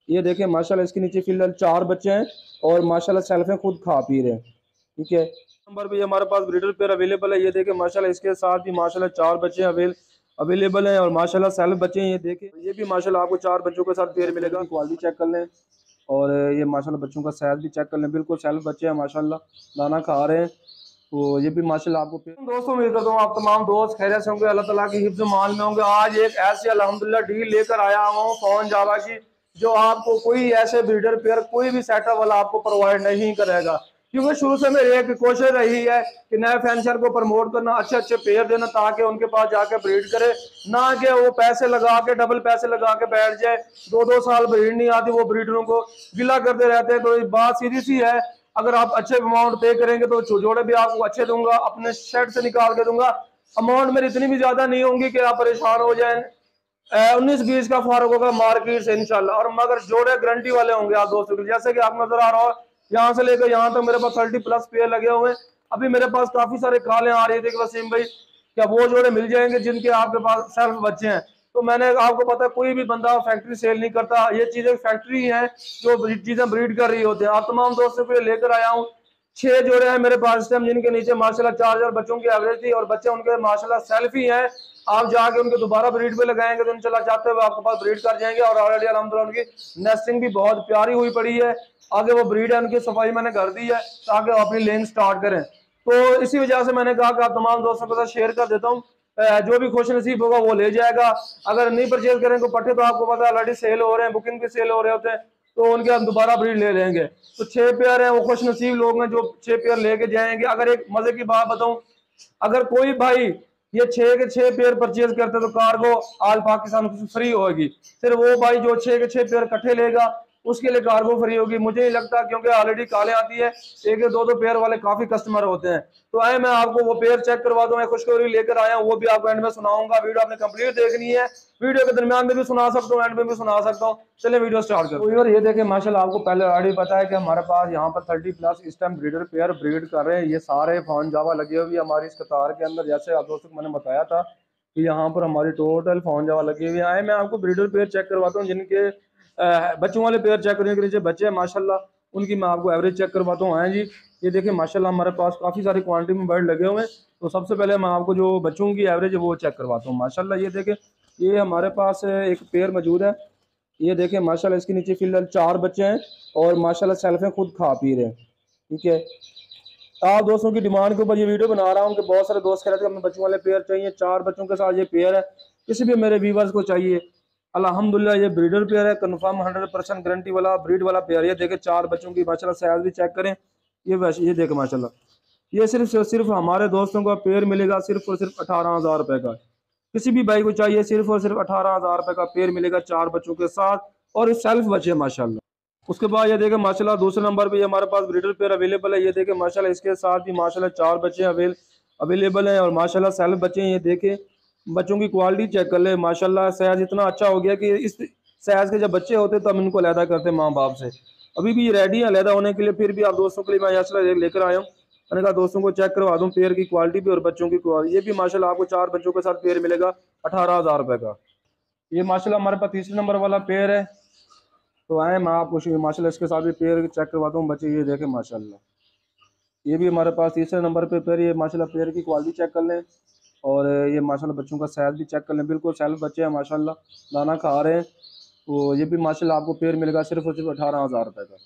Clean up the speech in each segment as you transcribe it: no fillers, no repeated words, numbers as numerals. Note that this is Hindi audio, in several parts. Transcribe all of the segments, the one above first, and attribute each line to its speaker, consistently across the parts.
Speaker 1: ये देखें माशाल्लाह, इसके नीचे फिलहाल 4 बच्चे हैं और माशाल्लाह सेल्फ में खुद खा पी रहे हैं। ठीक है, नंबर पे हमारे पास ब्रीडर पेयर अवेलेबल है। ये देखें माशाल्लाह, इसके साथ भी माशाल्लाह 4 बच्चे अवेलेबल हैं और माशाल्लाह सेल्फ बच्चे हैं। ये देखें, ये भी माशाल्लाह आपको 4 बच्चों के साथ पेयर मिलेगा। क्वालिटी चेक कर लें और ये माशाल्लाह बच्चों का साइज भी चेक कर लें, बिल्कुल सेल्फ बच्चे हैं माशाल्लाह, दाना खा रहे हैं। तो ये भी माशाल्लाह आपको दोस्तों उम्मीद करता हूँ आप तमाम दोस्त खैरियत से होंगे, अल्लाह ताला की हिफ्ज़ मान में होंगे। आज एक ऐसी अल्हम्दुलिल्लाह डील लेकर आया हूँ फोन जावा की, जो आपको कोई ऐसे ब्रीडर पेयर कोई भी सेटअप वाला आपको प्रोवाइड नहीं करेगा। क्योंकि शुरू से मेरी एक कोशिश रही है कि नए फैंसर को प्रमोट करना, अच्छे अच्छे पेयर देना, ताकि उनके पास जाके ब्रीड करे, ना कि वो पैसे लगा के डबल पैसे लगा के बैठ जाए, 2-2 साल ब्रीड नहीं आती, वो ब्रीडरों को गिला करते रहते हैं। तो बात सीधी सी है, अगर आप अच्छे अमाउंट पे करेंगे तो जोड़े भी आपको अच्छे दूंगा, अपने शेड से निकाल के दूंगा। अमाउंट मेरी इतनी भी ज्यादा नहीं होंगी कि आप परेशान हो जाए। 19-20 का फर्क होगा मार्केट से इंशाल्लाह, और मगर जोड़े गारंटी वाले होंगे आप दोस्तों के। जैसे कि आप नजर आ रहा हो, यहाँ से लेकर यहाँ तक मेरे पास 30+ पेयर लगे हुए हैं। अभी मेरे पास काफी सारे कॉलें आ रही थी कि वसीम भाई क्या वो जोड़े मिल जाएंगे जिनके आपके पास सेल्फ बच्चे हैं। तो मैंने, आपको पता है कोई भी बंदा फैक्ट्री सेल नहीं करता, ये चीजें फैक्ट्री है जो चीजें ब्रीड कर रही होती है। आप तमाम दोस्तों को लेकर आया हूँ। 6 जोड़े हैं मेरे पास इस टाइम, जिनके नीचे माशाल्लाह 4,000 बच्चों की एवरेज थी, और बच्चे उनके माशाल्लाह सेल्फ ही हैं। आप जाके उनके दोबारा ब्रीड पे लगाएंगे तो इंशाल्लाह चाहते हुए आपके पास ब्रीड कर जाएंगे। और ऑलरेडी अल्हम्दुलिल्लाह उनकी नेस्टिंग भी बहुत प्यारी हुई पड़ी है। आगे वो ब्रीड है, उनकी सफाई मैंने कर दी है ताकि वो अपनी लेंग स्टार्ट करें। तो इसी वजह से मैंने कहा कि आप तमाम दोस्तों के साथ शेयर कर देता हूँ। जो भी खुश नसीब होगा वो ले जाएगा। अगर नहीं परचेज करें तो पट्टे तो आपको पता है ऑलरेडी सेल हो रहे हैं, बुकिंग पे सेल हो रहे होते हैं, तो उनके हम दोबारा ब्रीड ले लेंगे। तो 6 पेयर हैं, वो खुश नसीब लोग हैं जो 6 पेयर लेके जाएंगे। अगर एक मजे की बात बताऊं, अगर कोई भाई ये 6 के 6 पेयर परचेज करते तो कार्गो आज पाकिस्तान फ्री होगी। सिर्फ वो भाई जो 6 के 6 पेयर इकट्ठे लेगा उसके लिए कार्गो फ्री होगी। मुझे नहीं लगता, क्योंकि ऑलरेडी काले आती है, एक या दो पेयर वाले काफी कस्टमर होते हैं। तो आए मैं आपको वो पेयर चेक करवा दूं, मैं खुशखबरी लेकर आया हूँ, वो भी आपको एंड में सुनाऊंगा। वीडियो आपने कंप्लीट देखनी है, वीडियो के दरमियान में भी सुना सकता हूँ, एंड में भी सुना सकता हूँ। चलिए वीडियो स्टार्ट करते हैं। ये देखें माशाल्लाह, आपको पहले ऑलरेडी पता है कि हमारे पास यहाँ पर 30+ इस टाइम ब्रीडर पेयर ब्रीड कर रहे हैं। ये सारे फॉन जावा लगे हुए हैं हमारी इस कतार के अंदर। जैसे आप दोस्तों को मैंने बताया था कि यहाँ पर हमारी टोटल फॉन जावा लगे हुए हैं। मैं आपको ब्रीडर पेयर चेक करवाता हूँ, जिनके बच्चों वाले पेयर चेक करने के नीचे बच्चे हैं माशाल्लाह, उनकी मैं आपको एवरेज चेक करवाता हूँ। आए जी, ये देखिए माशाल्लाह हमारे पास काफ़ी सारी क्वांटिटी में बर्ड लगे हुए हैं। तो सबसे पहले मैं आपको जो बच्चों की एवरेज है वो चेक करवाता हूँ माशाल्लाह। ये देखें, ये हमारे पास एक पेयर मौजूद है। ये देखें माशाल्लाह, इसके नीचे फिलहाल 4 बच्चे हैं और माशाल्लाह सेल्फ में खुद खा पी रहे हैं। ठीक है, आप दोस्तों की डिमांड के ऊपर ये वीडियो बना रहा हूँ कि बहुत सारे दोस्त कह रहे थे हमें बच्चों वाले पेयर चाहिए, 4 बच्चों के साथ ये पेयर है, किसी भी मेरे व्यूवर्स को चाहिए। अल्हम्दुलिल्लाह ये ब्रीडर पेयर है, कंफर्म 100% गारंटी वाला ब्रीड वाला पेयर। ये देखे 4 बच्चों की माशाल्लाह साइज भी चेक करें। ये देखे माशाल्लाह, ये सिर्फ हमारे दोस्तों का पेयर मिलेगा सिर्फ और सिर्फ 18,000 रुपए का। किसी भी भाई को चाहिए सिर्फ और सिर्फ 18,000 रुपए का पेयर मिलेगा 4 बच्चों के साथ, और सेल्फ बच्चे माशाल्लाह। उसके बाद ये देखें माशाल्लाह दूसरे नंबर पे ये हमारे पास ब्रीडर पेयर अवेलेबल है। ये देखें माशाल्लाह, इसके साथ भी माशाल्लाह 4 बच्चे अवेलेबल हैं और माशाल्लाह सेल्फ बच्चे हैं। ये देखें, बच्चों की क्वालिटी चेक कर ले माशाल्लाह, साइज इतना अच्छा हो गया कि इस साइज के जब बच्चे होते तो हम इनको अलहदा करते माँ बाप से। अभी भी रेडी है अलहदा होने के लिए, फिर भी आप दोस्तों के लिए मैं ऐसा लेकर आया हूँ। मैंने कहा दोस्तों को चेक करवा दूँ पेयर की क्वालिटी भी और बच्चों की क्वालिटी। ये भी माशाल्लाह आपको 4 बच्चों के साथ पेयर मिलेगा 18,000 रुपए का। ये माशाल्लाह हमारे पास तीसरे नंबर वाला पेयर है। तो आए मैं आपको माशाल्लाह इसके साथ भी पेयर चेक करवाता हूँ बच्चे। ये देखें माशाल्लाह, ये भी हमारे पास तीसरे नंबर पे पेयर। ये माशाल्लाह पेयर की क्वालिटी चेक कर लें और ये माशाल्लाह बच्चों का साइज भी चेक कर लें, बिल्कुल सेल्फ बच्चे हैं माशाल्लाह, दाना खा रहे हैं। तो ये भी माशाल्लाह आपको पेयर मिलेगा सिर्फ और सिर्फ 18,000 रुपये का।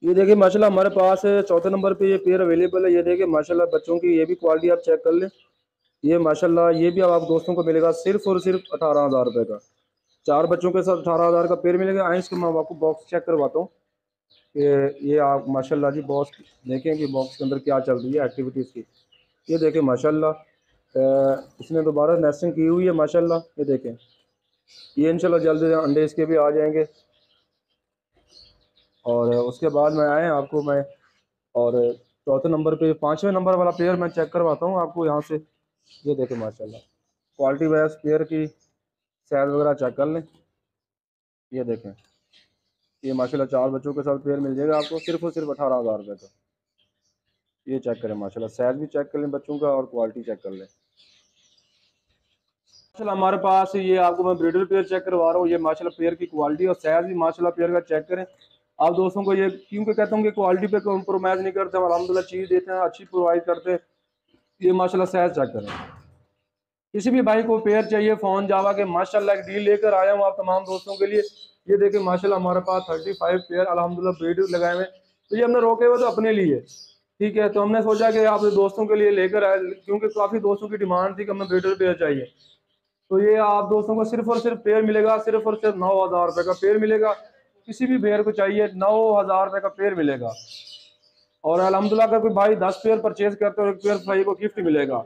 Speaker 1: ये देखिए माशाल्लाह हमारे पास चौथे नंबर पे ये पेयर अवेलेबल है। ये देखिए माशाल्लाह बच्चों की ये भी क्वालिटी आप चेक कर लें। ये माशाल्लाह ये भी अब आप दोस्तों को मिलेगा सिर्फ और सिर्फ 18,000 रुपये का। 4 बच्चों के साथ 18,000 का पेयर मिलेगा। आए इसके मैं आपको बॉक्स चेक करवाता हूँ कि ये आप माशाल्लाह जी बॉक्स देखें कि बॉक्स के अंदर क्या चल रही है एक्टिविटीज़ की। ये देखें माशाल्लाह, इसने दोबारा नेस्टिंग की हुई है माशाल्लाह। ये देखें, ये इंशाल्लाह जल्द अंडे इसके भी आ जाएंगे। और उसके बाद मैं आए आपको मैं, और चौथे नंबर पे 5वें नंबर वाला पेयर मैं चेक करवाता हूँ आपको यहाँ से। ये देखें माशाल्लाह, क्वालिटी वाइज पेयर की साइज वगैरह चेक कर लें। ये देखें, ये माशाल्लाह 4 बच्चों के साथ पेयर मिल जाएगा आपको सिर्फ और सिर्फ 18,000 रुपये का। ये चेक करें माशाल्लाह, साइज भी चेक कर लें बच्चों का और क्वालिटी चेक कर लें। माशाल्लाह हमारे पास ये आपको मैं ब्रीडर पेयर चेक करवा रहा हूँ। ये माशाल्लाह पेयर की क्वालिटी और साइज भी माशाल्लाह पेयर का चेक करें आप दोस्तों को। ये क्योंकि कहता हूँ कि क्वालिटी पे कॉम्प्रोमाइज़ नहीं करते हम, अल्हम्दुलिल्लाह चीज़ देते हैं, अच्छी प्रोवाइड करते हैं। ये माशाल्लाह साइज चेक करें। किसी भी भाई को पेयर चाहिए फोन जावा के, माशाल्लाह एक डील लेकर आया हूँ आप तमाम दोस्तों के लिए। ये देखिए माशाल्लाह हमारे पास 35 पेयर अल्हम्दुलिल्लाह ब्रीडर लगाए हुए हैं। तो ये हमने रोके हुए तो अपने लिए, ठीक है। तो हमने सोचा कि आप दोस्तों के लिए लेकर आए, क्योंकि काफ़ी दोस्तों की डिमांड थी कि हमें ब्रीडर पेयर चाहिए। तो ये आप दोस्तों को सिर्फ और सिर्फ पेयर मिलेगा, सिर्फ और सिर्फ 9,000 रुपये का पेयर मिलेगा। किसी भी पेयर को चाहिए 9,000 रुपये का पेयर मिलेगा। और अल्हम्दुलिल्लाह अगर कोई भाई 10 पेयर परचेज करते हैं और एक पेयर भाई को गिफ्ट मिलेगा,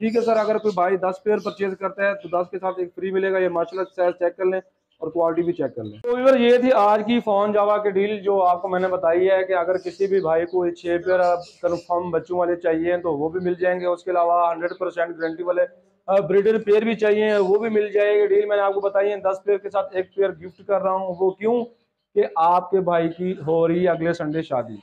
Speaker 1: ठीक है सर। अगर कोई भाई 10 पेयर परचेज करता है तो 10 के साथ एक फ्री मिलेगा। ये माशाल्लाह साइज चेक कर लें और क्वालिटी भी चेक कर लें। तो व्यूअर ये थी आज की फोन जावा की डील जो आपको मैंने बताई है कि अगर किसी भी भाई को 6 पेयर कन्फर्म बच्चों वाले चाहिए तो वो भी मिल जाएंगे। उसके अलावा 100% गारंटी वाले ब्रीडर पेयर भी चाहिए वो भी मिल जाएगी। डील मैंने आपको बताई है 10 पेयर के साथ एक पेयर गिफ्ट कर रहा हूँ। वो क्यों कि आपके भाई की हो रही है अगले संडे शादी,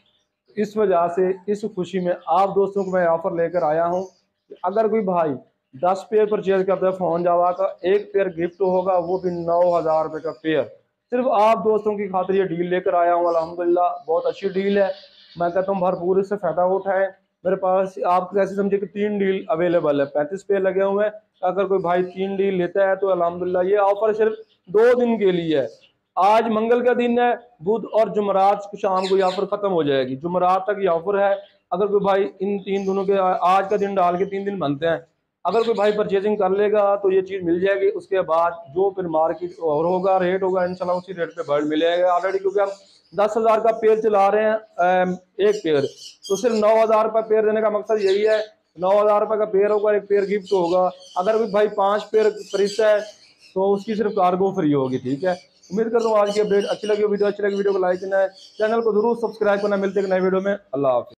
Speaker 1: इस वजह से इस खुशी में आप दोस्तों को मैं ऑफर लेकर आया हूं कि अगर कोई भाई 10 पेयर परचेज करता है फोन जावा का, एक पेयर गिफ्ट होगा, वो भी 9,000 रुपये का पेयर। सिर्फ आप दोस्तों की खातिर ये डील लेकर आया हूं। अल्हम्दुलिल्लाह बहुत अच्छी डील है। मैं कहता हूँ भरपूर इससे फायदा उठाएं। मेरे पास आप कैसे समझे कि 3 डील अवेलेबल है, 35 पेयर लगे हुए हैं। अगर कोई भाई 3 डील लेता है तो अल्हम्दुलिल्लाह ये ऑफर सिर्फ 2 दिन के लिए है। आज मंगल का दिन है, बुध और जुमरात को शाम को ये ऑफर खत्म हो जाएगी। जुमरात तक ये ऑफर है। अगर कोई भाई इन 3 दिनों के आज का दिन डाल के 3 दिन बनते हैं, अगर कोई भाई परचेजिंग कर लेगा तो ये चीज़ मिल जाएगी। उसके बाद जो फिर मार्केट और होगा रेट होगा इंशाल्लाह उसी रेट पे बर्ड मिलेगा ऑलरेडी, क्योंकि हम 10,000 का पेयर चला रहे हैं एक पेयर। तो सिर्फ 9,000 रुपये पेयर देने का मकसद यही है। 9,000 रुपये का पेयर होगा, एक पेयर गिफ्ट होगा। अगर कोई भाई 5 पेयर खरीदता है तो उसकी सिर्फ कार्गो फ्री होगी, ठीक है। उम्मीद करता हूँ आज की अपडेट अच्छी लगी, वीडियो अच्छी लगी वीडियो को लाइक करना है, चैनल को जरूर सब्सक्राइब करना। मिलते हैं नए वीडियो में। अल्लाह हाफिज़।